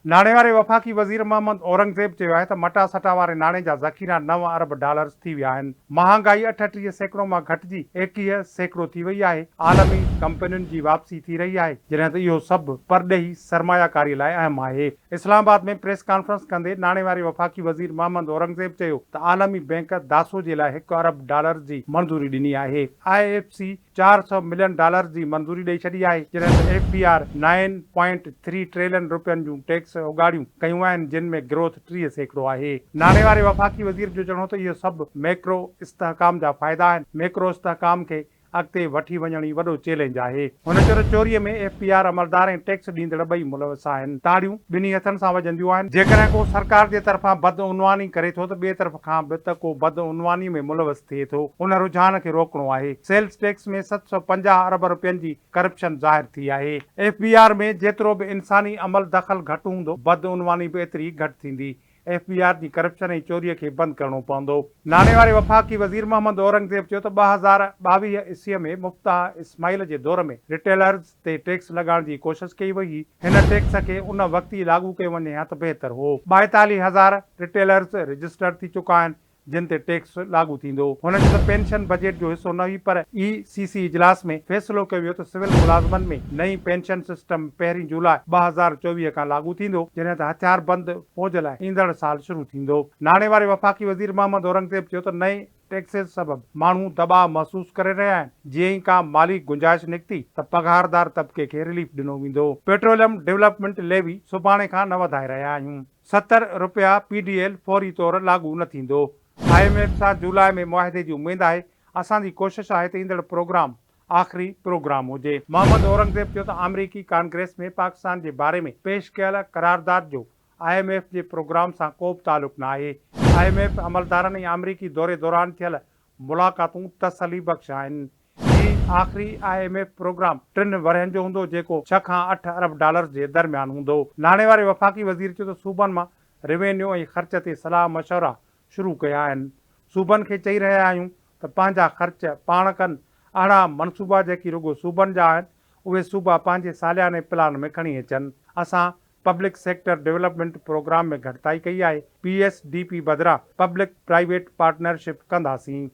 नाणे वारे वफ़ाक़ी वज़ीर मोहम्मद औरंगज़ेब चयो आहे त मटा सटा वारे नाणे जा ज़ख़ीरा 9 अरब डॉलर्स थी विया आहिनि। महांगाई 38% मां घटिजी 21% थी वई आहे। आलमी कंपनियुनि जी वापसी थी रही आहे, जॾहिं त इहो सभु परॾेही सरमायाकारी लाइ अहम आहे। इस्लामाबाद में प्रेस कॉन्फ्रेंस कंदे नाणे वारे वफ़ाक़ी वज़ीर मोहम्मद औरंगज़ेब चयो त आलमी बैंक दासो जे लाइ 1 अरब डॉलर जी मंज़ूरी ॾिनी आहे। IFC 400 मिलियन डॉलर जी मंज़ूरी ॾेई छॾी आहे, जॾहिं त FBR 9.3 ट्रिलियन रुपयनि जूं टैक्स उगाड़ियूं कयूं आहिनि, जिन में ग्रोथ 30% आहे। नाणे वारे वफ़ाक़ी वज़ीर जो चवणो त इहो सभु मैक्रो इस्तेहकाम जा फ़ाइदा आहिनि। मैक्रो इस्तेहकाम खे अॻिते वठी वञण ई वॾो चैलेंज आहे। हुन चयो त चोरीअ में FBR अमलदार ऐं टैक्स ॾींदड़ ॿई मुलविस आहिनि। ताड़ियूं ॿिन्ही हथनि सां वॼंदियूं आहिनि। जेकॾहिं को सरकार जे तरफ़ां बदउनवानी करे थो त ॿिए तरफ़ खां बि त को बदउनवानी में मुलविस थिए थो। उन रुझान खे रोकणो आहे। सेल्स टैक्स में 750 अरब रुपयनि जी करप्शन ज़ाहिर थी आहे। FBR में जेतिरो बि इंसानी अमल दख़ल घटि हूंदो, बदउनवानी बि एतिरी घटि थींदी। FBR जी करप्शन ऐं चोरीअ खे बंदि करणो पवंदो। नाणे वारे वफ़ाक़ी वज़ीर मोहम्मद औरंगज़ेब चयो त 2022 ईस्वीअ में मुफ्ताह इस्माइल जे दौर में रिटेलर्स ते टैक्स लॻाइण जी कोशिश कई वई हुई। हिन टैक्स खे उन वक़्तु ई लागू कयो वञे हा त बहितर हो। 42,000 रिटेलर्स रजिस्टर थी चुका आहिनि, जिन ते टैक्स लागू थींदो। हुन चयो त पेंशन बजट जो हिसो न हुई, पर ECC इजलास में फ़ैसिलो कयो वियो त सिविल मुलाज़मनि में नई पेंशन सिस्टम 1 जुलाई 2024 खां लागू थींदो, जॾहिं त हथियारबंद फ़ौज लाइ ईंदड़ साल शुरू थींदो। नाणे वारे वफ़ाक़ी वज़ीर मोहम्मद औरंगज़ेब चयो त नए टैक्सेस सबबि माण्हू दॿाउ महसूस करे रहिया आहिनि। जीअं ई का माली गुंजाइश निकिती त पघारदार तबिके खे रिलीफ ॾिनो वेंदो। पेट्रोलियम डेवलपमेंट लेवी सुभाणे खां न वधाए रहिया आहियूं। 70 रुपया PDL फौरी तौर लागू न थींदो। IMF सां जुलाई में मुआहिदे जी उमेद आहे। असांजी कोशिश आहे त ईंदड़ प्रोग्राम आख़िरी प्रोग्राम हुजे। मोहम्मद औरंगज़ेब चयो त अमरीकी कांग्रेस में पाकिस्तान जे बारे में पेश कयल करारदाद जो IMF जे प्रोग्राम सां को बि तालुक़ न आहे। IMF अमलदारनि ऐं अमरीकी दौरे दौरान थियल मुलाक़ातूं तसली बख़्श आहिनि। हीउ आख़िरी IMF प्रोग्राम 3 वरहनि जो हूंदो, जेको 6 खां 8 अरब डॉलर जे दरमियान हूंदो। नाणे वारे वफ़ाक़ी वज़ीर चयो त सूबनि मां रेवेन्यू ऐं ख़र्च ते सलाह मशवरा शुरू कया आहिनि। सूबनि खे चई रहिया आहियूं त पंहिंजा ख़र्च पाण कनि। अहिड़ा मनसूबा जेकी रुॻो सूबनि जा आहिनि, उहे सूबा पंहिंजे सालियाने प्लान में खणी अचनि। असां पब्लिक सेक्टर डेवलपमेंट प्रोग्राम में घटिताई कई आहे। PSDP बदिरां पब्लिक प्राइवेट पार्टनरशिप कंदासीं।